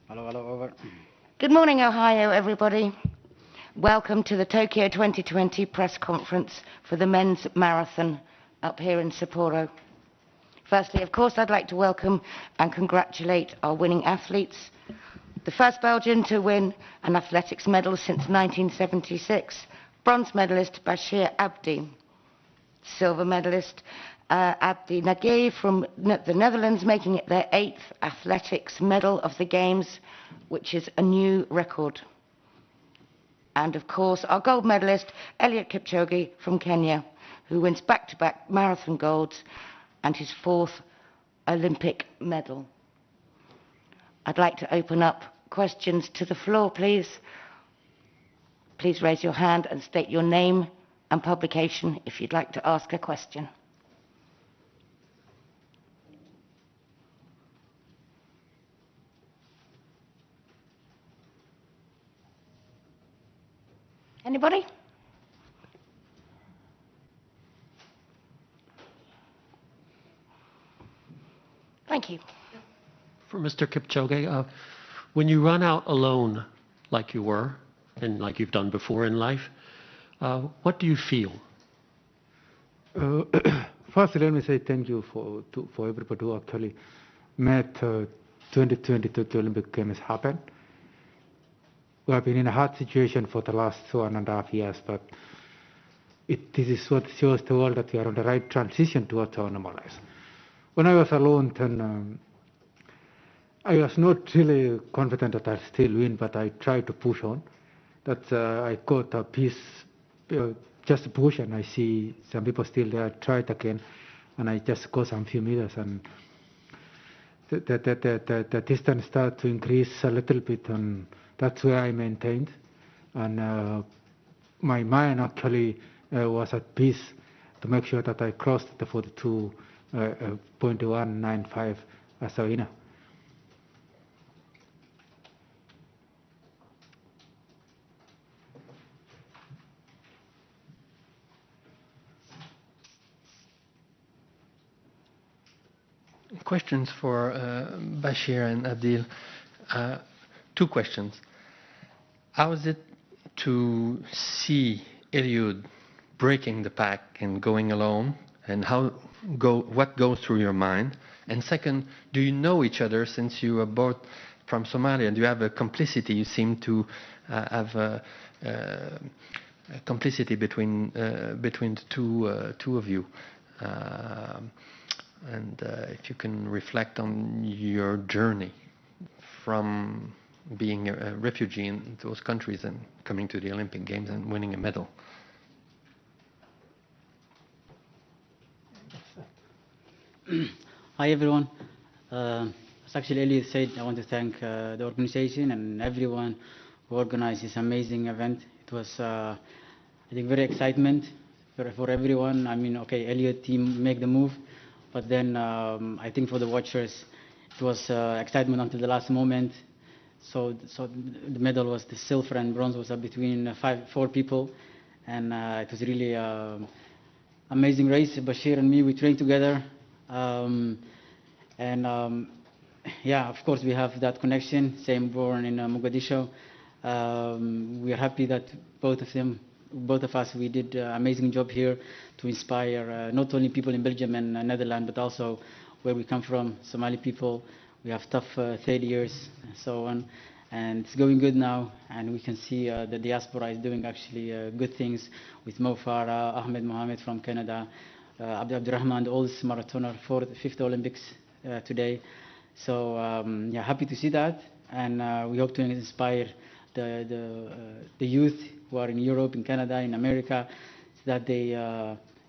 Hello, over. Good morning, Ohio, everybody. Welcome to the Tokyo 2020 press conference for the men's marathon up here in Sapporo. Firstly, of course, I'd like to welcome and congratulate our winning athletes. The first Belgian to win an athletics medal since 1976, bronze medalist Bashir Abdi, silver medalist Abdi Nagay from the Netherlands, making it their 8th athletics medal of the Games, which is a new record. And of course, our gold medalist Eliud Kipchoge from Kenya, who wins back-to-back marathon golds and his 4th Olympic medal. I'd like to open up questions to the floor, please. Please raise your hand and state your name and publication if you'd like to ask a question. Anybody? Thank you. For Mr. Kipchoge, when you run out alone, like you were, and like you've done before in life, what do you feel? First, let me say thank you for everybody who actually made 2022 Olympic Games happen. We have been in a hard situation for the last 2.5 years, but this is what shows the world that we are on the right transition towards our normal lives. When I was alone, then I was not really confident that I'll still win, but I tried to push on. That I got a piece, just to push, and I see some people still there. I tried again, and I just got some few meters, and the distance started to increase a little bit, and that's where I maintained. And my mind actually was at peace to make sure that I crossed the 42.195 as a winner. Questions for Bashir and Adil. 2 questions. How is it to see Eliud breaking the pack and going alone, and what goes through your mind? And second, do you know each other since you are both from Somalia? Do you have a complicity? You seem to have a complicity between the two of you. And if you can reflect on your journey from being a refugee in those countries and coming to the Olympic Games and winning a medal. Hi everyone. As actually Eliud said, I want to thank the organization and everyone who organized this amazing event. It was, I think, very excitement for everyone. I mean, okay, Eliud team make the move. But then I think for the watchers, it was excitement until the last moment. So the medal was the silver and bronze was between 4 people. And it was really amazing race. Bashir and me, we trained together. Yeah, of course, we have that connection, same born in Mogadishu. We are happy that both of us, we did an amazing job here to inspire not only people in Belgium and Netherlands, but also where we come from, Somali people. We have tough 30 years and so on, and it's going good now, and we can see the diaspora is doing actually good things with Mo Farah, Ahmed Mohamed from Canada, Abdurrahman, the oldest marathoner for the 5th Olympics today. So yeah, happy to see that, and we hope to inspire the youth who are in Europe, in Canada, in America, that they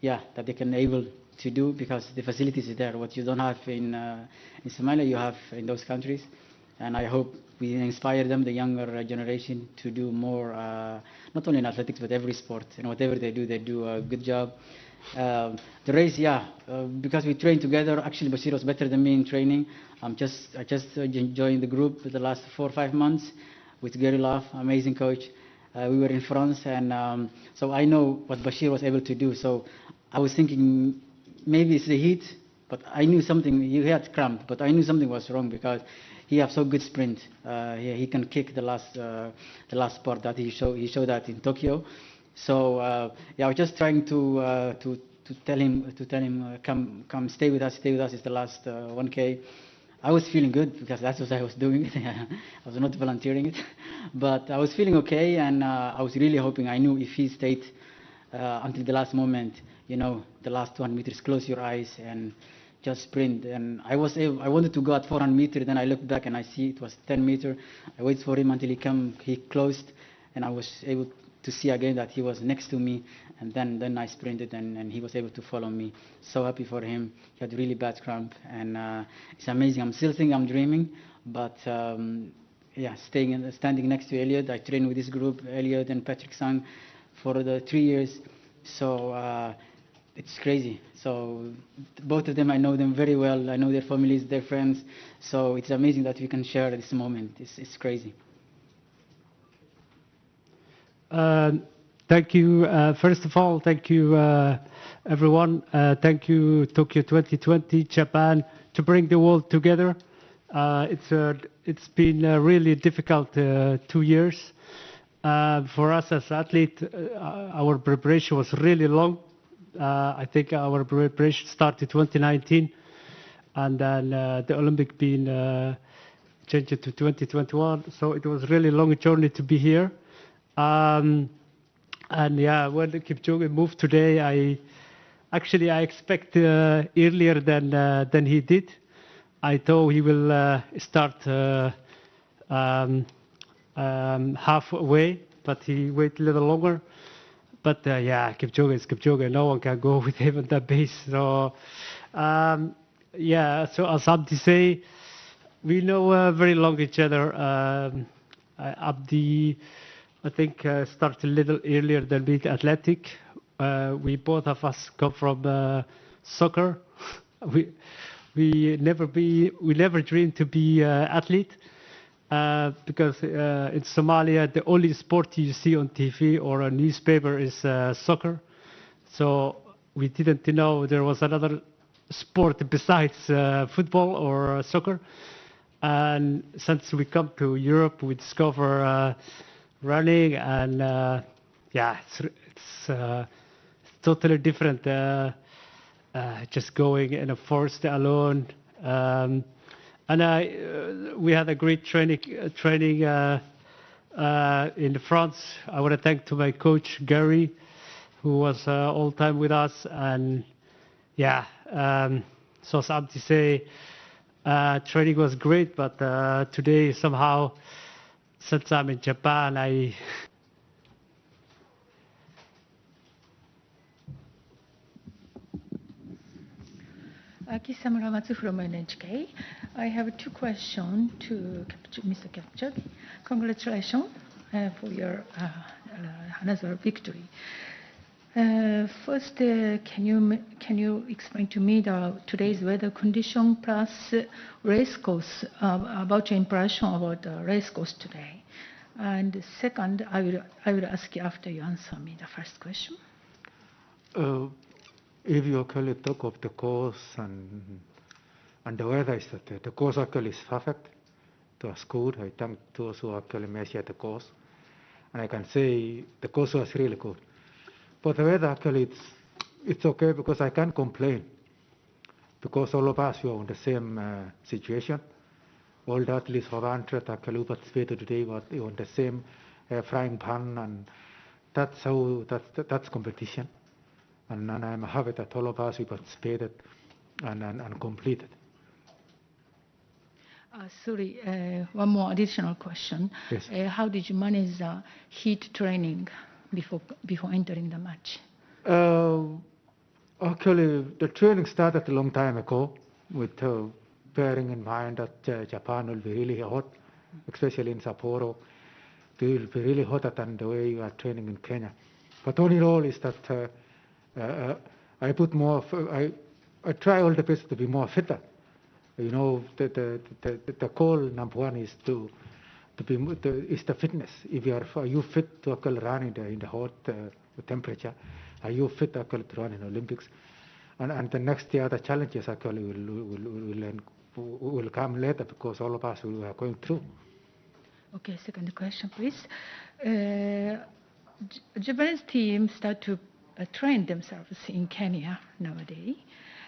that they can able to do, because the facilities is there. What you don't have in Somalia, you have in those countries. And I hope we inspire them, the younger generation, to do more, not only in athletics, but every sport. And whatever they do a good job. The race, because we trained together. Actually, Bashir was better than me in training. I just joined the group for the last 4 or 5 months with Gary Love, amazing coach. We were in France, and so I know what Bashir was able to do. So I was thinking maybe it's the heat, But I knew something, he had cramp, but I knew something was wrong because he has so good sprint. He can kick the last part that he showed that in Tokyo. So yeah, I was just trying to tell him come stay with us. It's the last 1K. I was feeling good because that's what I was doing. I was not volunteering it, but I was feeling okay, and I was really hoping. I knew if he stayed until the last moment, you know, the last 200 meters, close your eyes and just sprint. And I wanted to go at 400 meters. Then I looked back and I see it was 10 meters. I waited for him until he closed, and I was able to see again that he was next to me. And then I sprinted, and he was able to follow me. So happy for him. He had really bad cramp, and it's amazing. I'm still thinking I'm dreaming, but yeah, standing next to Eliud. I trained with this group, Eliud and Patrick Sang, for the 3 years. So it's crazy. So both of them, I know them very well. I know their families, their friends. So it's amazing that we can share this moment. It's crazy. Thank you. First of all, thank you, everyone. Thank you, Tokyo 2020, Japan, to bring the world together. It's been really difficult 2 years. For us as athletes, our preparation was really long. I think our preparation started 2019, and then the Olympic being changed to 2021. So it was really long journey to be here. And yeah, when Kipchoge moved today, I expect earlier than he did. I thought he will start halfway, but he waited a little longer. But yeah, Kipchoge is Kipchoge. No one can go with him on that base. So yeah, so as Abdi say, we know very long each other. Abdi, I think, started a little earlier than me athletic. We both of us come from soccer. We never dreamed to be athlete because in Somalia the only sport you see on TV or a newspaper is soccer. So we didn't know there was another sport besides football or soccer. And since we come to Europe, we discover running, and yeah, it's totally different. Just going in a forest alone, and we had a great training in France. I want to thank to my coach Gary, who was all time with us, and yeah, so as Abdi say, training was great, but today somehow, since I'm in Japan, Kisamura Matsu from NHK. I have 2 questions to Mr. Kipchoge. Congratulations for your another victory. First, can you explain to me today's weather condition plus race course, about your impression about the race course today? And second, I will ask you after you answer me the first question. If you actually talk of the course and the weather, is that the course actually is perfect. It was good. I thank those who actually measured the course, and I can say the course was really good. But the weather actually it's okay because I can't complain because all of us were in the same situation. All the athletes for 100 actually participated today were on the same frying pan, and that's competition. And I'm happy that all of us we participated and completed. Sorry, one more additional question. Yes. How did you manage the heat training before entering the match? Actually, the training started a long time ago with bearing in mind that Japan will be really hot, especially in Sapporo. It will be really hotter than the way you are training in Kenya. But all in all is that I put more. I try all the best to be more fitter. You know, the goal number one is to be is the fitness. If are you fit to actually run in the hot temperature? Are you fit actually to run in Olympics? And the next year, the challenges actually will come later because all of us we are going through. Okay, second question, please. Japanese teams start to train themselves in Kenya nowadays.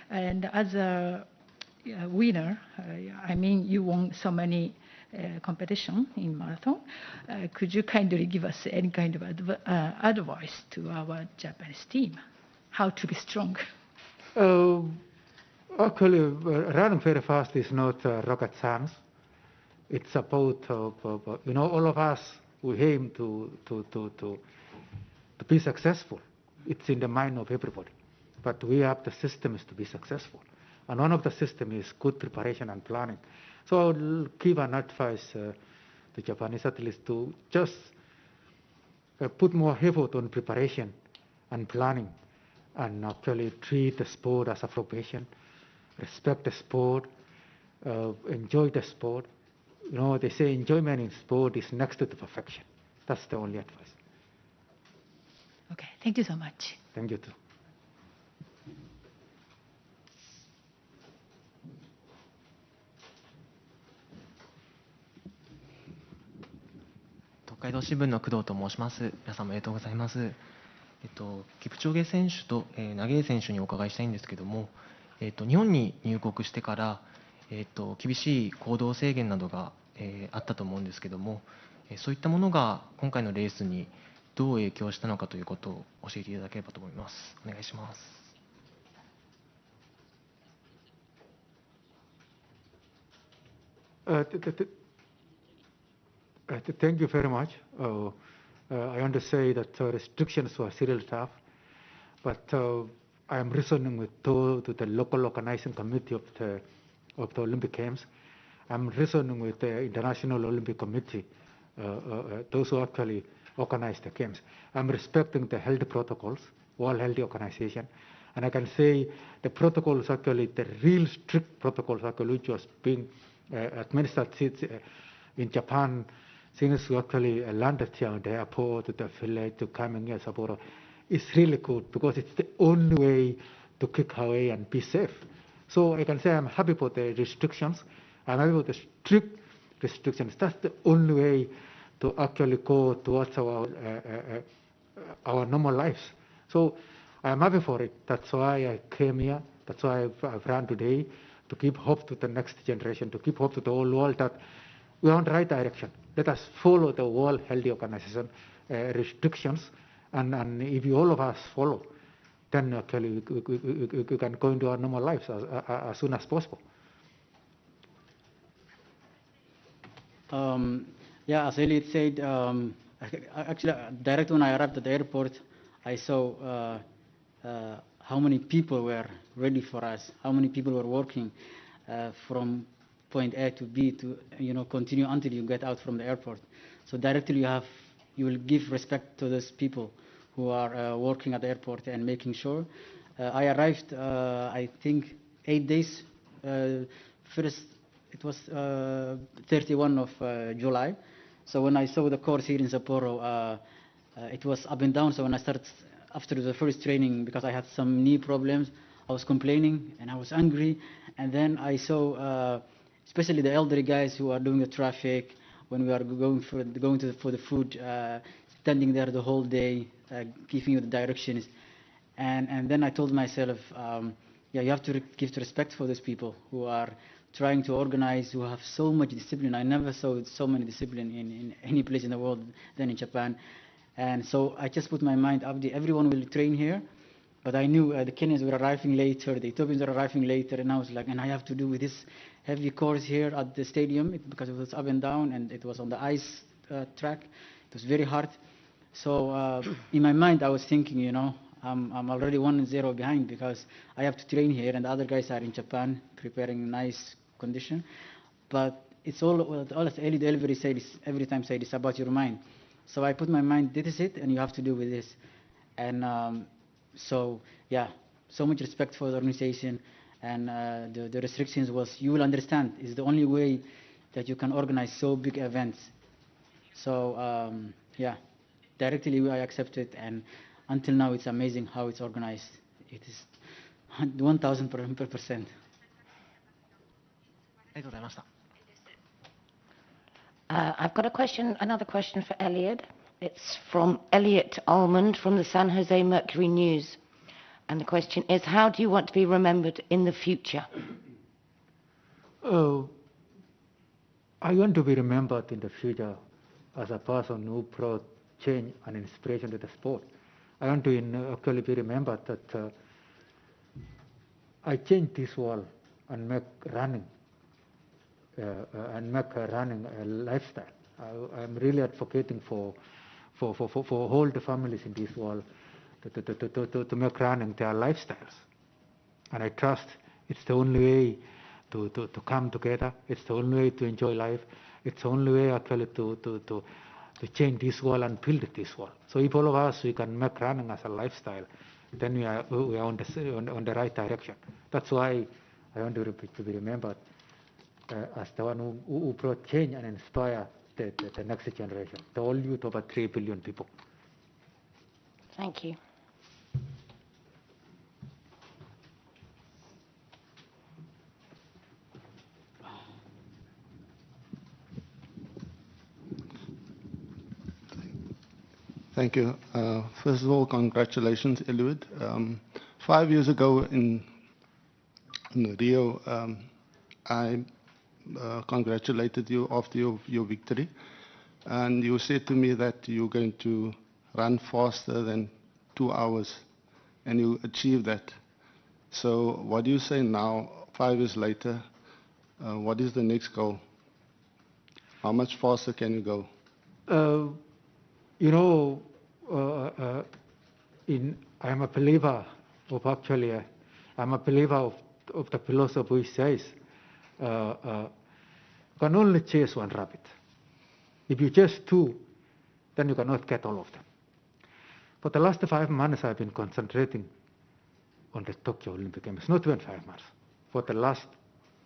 And as a winner, I mean, you won so many competition in marathon. Could you kindly give us any kind of advice to our Japanese team? How to be strong? Actually, running very fast is not rocket science. It's about, all of us, we aim to be successful. It's in the mind of everybody. But we have the systems to be successful. And one of the systems is good preparation and planning. So I'll give an advice to Japanese athletes to just put more effort on preparation and planning and actually treat the sport as a profession, respect the sport, enjoy the sport. They say enjoyment in sport is next to the perfection. That's the only advice. Okay, thank you so much. Thank you too. 北海道新聞の工藤と申します。皆さんおめでとうございます。キプチョゲ選手と、ナゲイ選手にお伺いしたいんですけども、日本に入国してから、厳しい行動制限などが、あったと思うんですけども、そういったものが今回のレースにどう影響したのかということを教えていただければと思います。お願いします。Thank you very much. I understand that restrictions were seriously tough, but I am reasoning with to the local organizing committee of the Olympic Games. I'm reasoning with the International Olympic Committee, those who actually organize the games. I'm respecting the health protocols, World Health Organization, and I can say the protocols actually, the real strict protocols actually which was being administered in Japan since we actually landed here at the airport, to the village, to coming here, Sapporo, is really good because it's the only way to kick away and be safe. So I can say I'm happy for the restrictions. I'm happy for the strict restrictions. That's the only way to actually go towards our normal lives. So I'm happy for it. That's why I came here. That's why I've run today, to give hope to the next generation, to give hope to the whole world that we're on the right direction. Let us follow the World Health Organization restrictions, and if all of us follow, then actually we can go into our normal lives as soon as possible. Yeah, as Eliud said, actually, direct when I arrived at the airport, I saw how many people were ready for us, how many people were working from point A to B to continue until you get out from the airport. So directly you will give respect to those people who are working at the airport and making sure. I arrived, I think, 8 days. First, it was 31 of July. So when I saw the course here in Sapporo, it was up and down. So when I started after the first training, because I had some knee problems, I was complaining and I was angry. And then I saw, especially the elderly guys who are doing the traffic, when we are going for the food, standing there the whole day, giving you the directions. And then I told myself, yeah, you have to give respect for those people who are trying to organize, who have so much discipline. I never saw so many discipline in any place in the world than in Japan. And so I just put my mind up there. Everyone will train here. But I knew the Kenyans were arriving later, the Ethiopians were arriving later, and I was like, and I have to do with this heavy course here at the stadium because it was up and down and it was on the ice track. It was very hard. So in my mind, I was thinking, I'm already 1-0 behind because I have to train here and the other guys are in Japan preparing nice condition. But it's all as Eliud every time said, it's about your mind. So I put my mind, this is it, and you have to do with this. And so yeah, so much respect for the organization, and the restrictions was, you will understand, is the only way that you can organize so big events. So yeah, directly I accepted, and until now it's amazing how it's organized. It is 1,000%. ありがとうございました。 I've got another question for Eliud. It's from Elliot Almond from the San Jose Mercury News. And the question is, how do you want to be remembered in the future? I want to be remembered in the future as a person who brought change and inspiration to the sport. I want to actually be remembered that I changed this world and make running a lifestyle. I'm really advocating for all the families in this world to make running their lifestyles. And I trust it's the only way to come together. It's the only way to enjoy life. It's the only way actually to change this world and build this world. So if all of us we can make running as a lifestyle, then we are on the right direction. That's why I want to be remembered as the one who brought change and inspire the next generation, the whole youth, over 3 billion people. Thank you. Thank you. First of all, congratulations, Eliud. 5 years ago in Rio, I congratulated you after your victory, and you said to me that you're going to run faster than 2 hours, and you achieved that. So what do you say now, 5 years later? What is the next goal? How much faster can you go? I'm a believer of I'm a believer of the philosophy which says, can only chase one rabbit. If you chase 2, then you cannot get all of them. For the last 5 months, I've been concentrating on the Tokyo Olympic Games, not even 5 months. For the last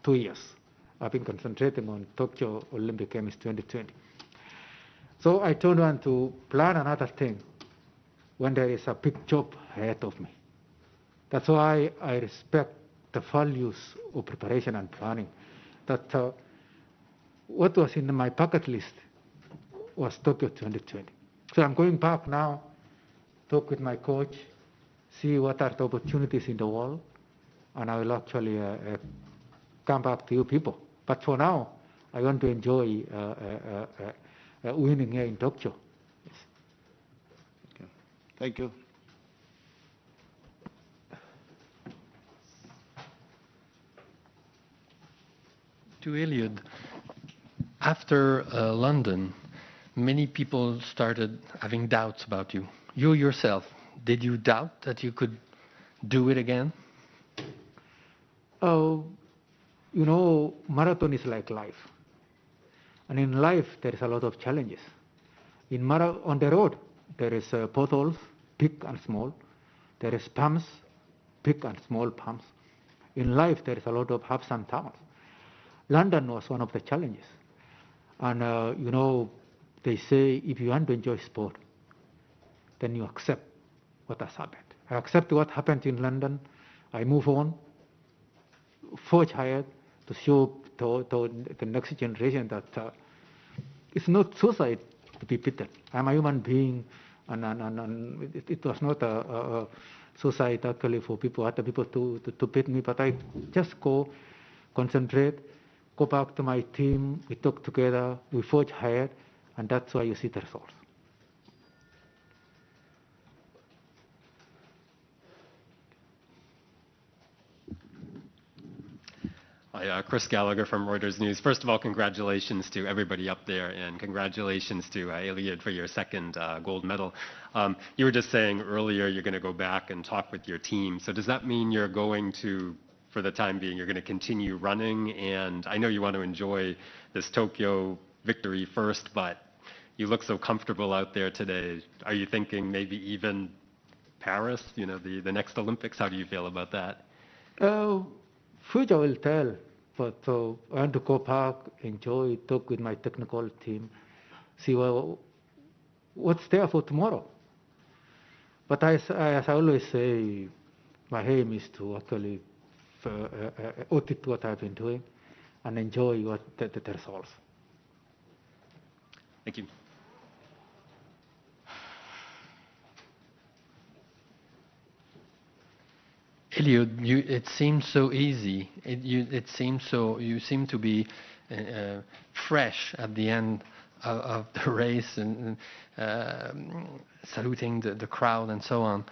2 years, I've been concentrating on Tokyo Olympic Games 2020. So I don't want to plan another thing when there is a big job ahead of me. That's why I respect the values of preparation and planning. That what was in my bucket list was Tokyo 2020. So I'm going back now, talk with my coach, see what are the opportunities in the world, and I will actually come back to you people. But for now, I want to enjoy winning here in Tokyo. Yes. Okay. Thank you. To Eliud, after London, many people started having doubts about you. You yourself, did you doubt that you could do it again? Marathon is like life. And in life, there is a lot of challenges. On the road, there is potholes, big and small. There is bumps, big and small bumps. In life, there is a lot of ups and downs. London was one of the challenges. And, they say if you want to enjoy sport, then you accept what has happened. I accept what happened in London. I move on, forge ahead to show to the next generation that it's not suicide to be beaten. I'm a human being, and it was not a suicide actually for other people to beat me, but I just go, concentrate, go back to my team, we talk together, we forge ahead, and that's why you see the results. Hi, Chris Gallagher from Reuters News. First of all, congratulations to everybody up there, and congratulations to Eliud for your second gold medal. You were just saying earlier you're going to go back and talk with your team. So does that mean you're going to, for the time being, you're going to continue running? And I know you want to enjoy this Tokyo victory first, but you look so comfortable out there today. Are you thinking maybe even Paris, the next Olympics? How do you feel about that? Future will tell, but I want to go back, enjoy, talk with my technical team, see what's there for tomorrow. But as I always say, my aim is to actually audit what I've been doing and enjoy the results. Thank you. Eliud, it seems so easy. You seem to be fresh at the end of the race and saluting the crowd and so on.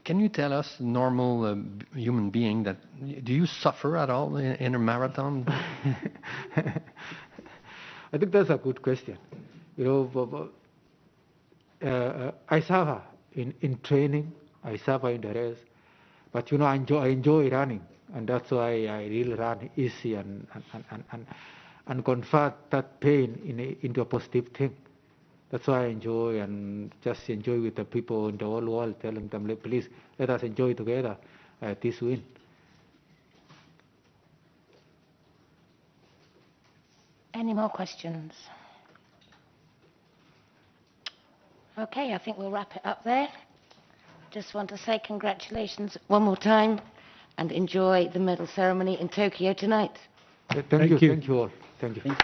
Can you tell us, normal human being, that do you suffer at all in a marathon? I think that's a good question. I suffer in training, I suffer in the race, but I enjoy running, and that's why I really run easy and convert that pain into a positive thing. That's why I enjoy and just enjoy with the people in the whole world, telling them, please, let us enjoy together this win. Any more questions? Okay, I think we'll wrap it up there. Just want to say congratulations one more time and enjoy the medal ceremony in Tokyo tonight. Thank you all. Thank you.